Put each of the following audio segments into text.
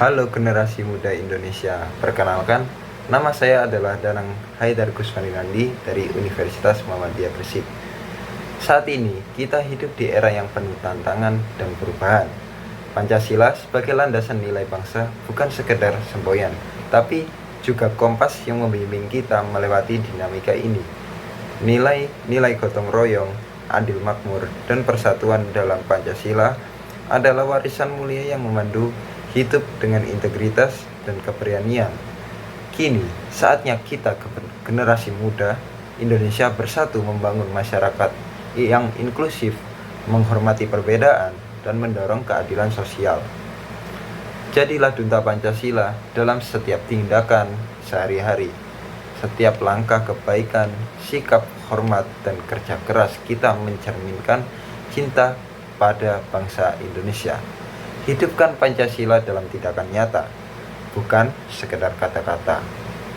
Halo generasi muda Indonesia, perkenalkan, nama saya adalah Danang Haidar Kusmaninandi dari Universitas Muhammadiyah Gresik. Saat ini, kita hidup di era yang penuh tantangan dan perubahan. Pancasila sebagai landasan nilai bangsa bukan sekedar semboyan, tapi juga kompas yang membimbing kita melewati dinamika ini. Nilai gotong royong, adil makmur, dan persatuan dalam Pancasila adalah warisan mulia yang memandu hidup dengan integritas dan keberanian. Kini, saatnya kita generasi muda Indonesia bersatu membangun masyarakat yang inklusif, menghormati perbedaan, dan mendorong keadilan sosial. Jadilah duta Pancasila dalam setiap tindakan sehari-hari. Setiap langkah kebaikan, sikap hormat, dan kerja keras kita mencerminkan cinta pada bangsa Indonesia. Hidupkan Pancasila dalam tindakan nyata, bukan sekedar kata-kata.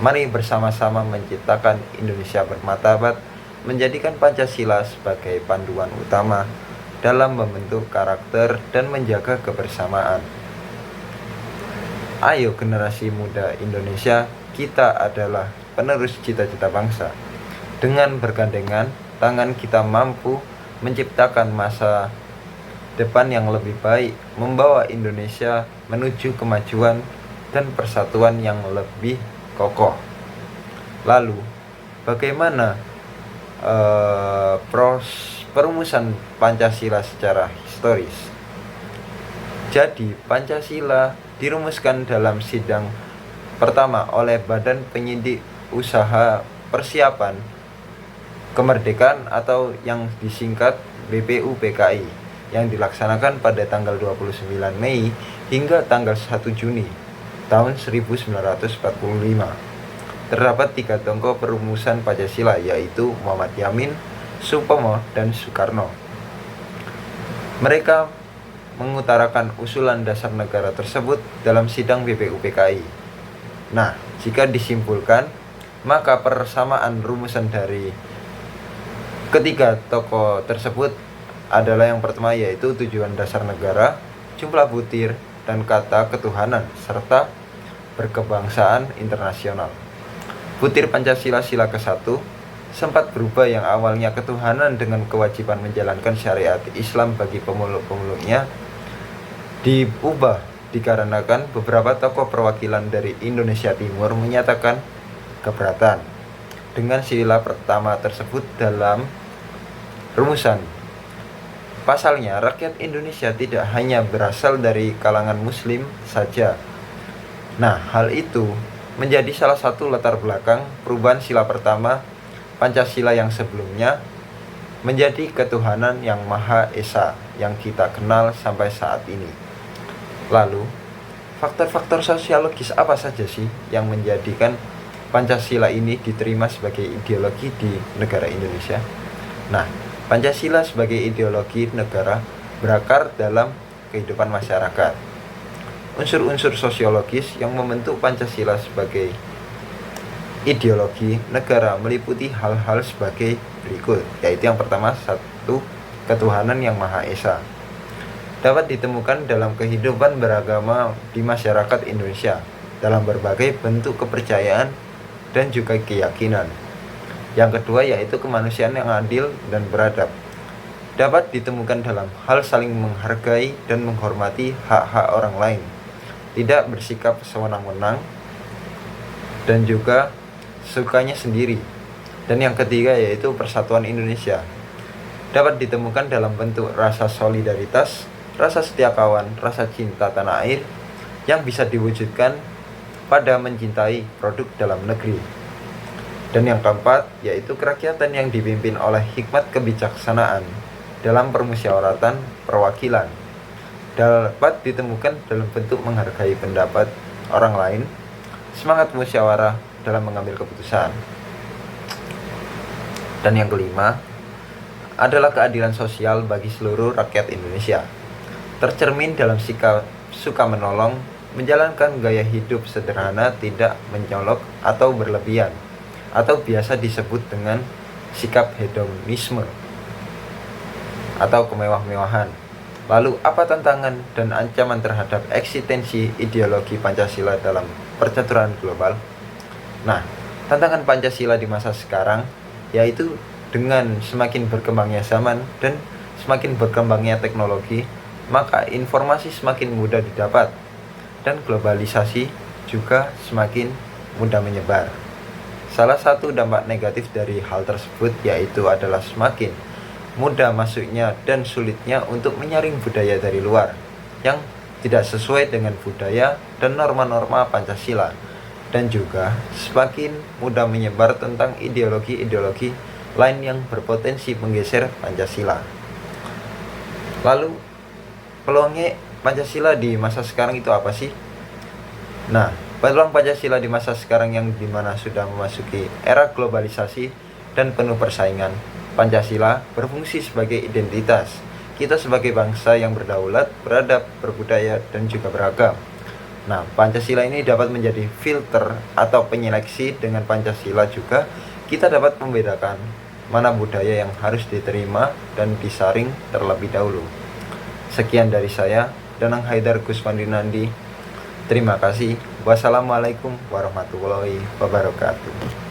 Mari bersama-sama menciptakan Indonesia bermartabat, menjadikan Pancasila sebagai panduan utama dalam membentuk karakter dan menjaga kebersamaan. Ayo generasi muda Indonesia, kita adalah penerus cita-cita bangsa. Dengan bergandengan tangan kita mampu menciptakan masa depan yang lebih baik, membawa Indonesia menuju kemajuan dan persatuan yang lebih kokoh. Lalu, bagaimana perumusan Pancasila secara historis? Jadi, Pancasila dirumuskan dalam sidang pertama oleh Badan Penyidik Usaha Persiapan Kemerdekaan atau yang disingkat BPUPKI yang dilaksanakan pada tanggal 29 Mei hingga tanggal 1 Juni tahun 1945. Terdapat 3 tokoh perumusan Pancasila, yaitu Muhammad Yamin, Supomo, dan Soekarno. Mereka mengutarakan usulan dasar negara tersebut dalam sidang BPUPKI. Nah, jika disimpulkan, maka persamaan rumusan dari ketiga tokoh tersebut adalah yang pertama, yaitu tujuan dasar negara, jumlah butir, dan kata ketuhanan, serta berkebangsaan internasional. Butir Pancasila sila ke-1 sempat berubah, yang awalnya ketuhanan dengan kewajiban menjalankan syariat Islam bagi pemeluk-pemeluknya diubah dikarenakan beberapa tokoh perwakilan dari Indonesia Timur menyatakan keberatan dengan sila pertama tersebut dalam rumusan. Pasalnya, rakyat Indonesia tidak hanya berasal dari kalangan Muslim saja. Nah, hal itu menjadi salah satu latar belakang perubahan sila pertama Pancasila yang sebelumnya menjadi ketuhanan yang Maha Esa yang kita kenal sampai saat ini. Lalu, faktor-faktor sosiologis apa saja sih yang menjadikan Pancasila ini diterima sebagai ideologi di negara Indonesia? Nah, Pancasila sebagai ideologi negara berakar dalam kehidupan masyarakat. Unsur-unsur sosiologis yang membentuk Pancasila sebagai ideologi negara meliputi hal-hal sebagai berikut, yaitu yang pertama, 1. Ketuhanan yang Maha Esa dapat ditemukan dalam kehidupan beragama di masyarakat Indonesia dalam berbagai bentuk kepercayaan dan juga keyakinan. Yang kedua, yaitu kemanusiaan yang adil dan beradab, dapat ditemukan dalam hal saling menghargai dan menghormati hak-hak orang lain, tidak bersikap sewenang-wenang, dan juga sukanya sendiri. Dan yang ketiga, yaitu persatuan Indonesia, dapat ditemukan dalam bentuk rasa solidaritas, rasa setia kawan, rasa cinta tanah air yang bisa diwujudkan pada mencintai produk dalam negeri. Dan yang keempat, yaitu kerakyatan yang dipimpin oleh hikmat kebijaksanaan dalam permusyawaratan perwakilan, dapat ditemukan dalam bentuk menghargai pendapat orang lain, semangat musyawarah dalam mengambil keputusan. Dan yang kelima adalah keadilan sosial bagi seluruh rakyat Indonesia, tercermin dalam sikap suka menolong, menjalankan gaya hidup sederhana, tidak mencolok atau berlebihan, atau biasa disebut dengan sikap hedonisme atau kemewah-mewahan. Lalu apa tantangan dan ancaman terhadap eksistensi ideologi Pancasila dalam percaturan global? Nah, tantangan Pancasila di masa sekarang yaitu dengan semakin berkembangnya zaman dan semakin berkembangnya teknologi, maka informasi semakin mudah didapat dan globalisasi juga semakin mudah menyebar. Salah satu dampak negatif dari hal tersebut yaitu adalah semakin mudah masuknya dan sulitnya untuk menyaring budaya dari luar yang tidak sesuai dengan budaya dan norma-norma Pancasila, dan juga semakin mudah menyebar tentang ideologi-ideologi lain yang berpotensi menggeser Pancasila. Lalu peluangnya Pancasila di masa sekarang itu apa sih? Nah, peluang Pancasila di masa sekarang yang dimana sudah memasuki era globalisasi dan penuh persaingan, Pancasila berfungsi sebagai identitas kita sebagai bangsa yang berdaulat, beradab, berbudaya, dan juga beragam. Nah, Pancasila ini dapat menjadi filter atau penyeleksi. Dengan Pancasila juga kita dapat membedakan mana budaya yang harus diterima dan disaring terlebih dahulu. Sekian dari saya, Danang Haidar Kuswandinandi. Terima kasih. Wassalamualaikum warahmatullahi wabarakatuh.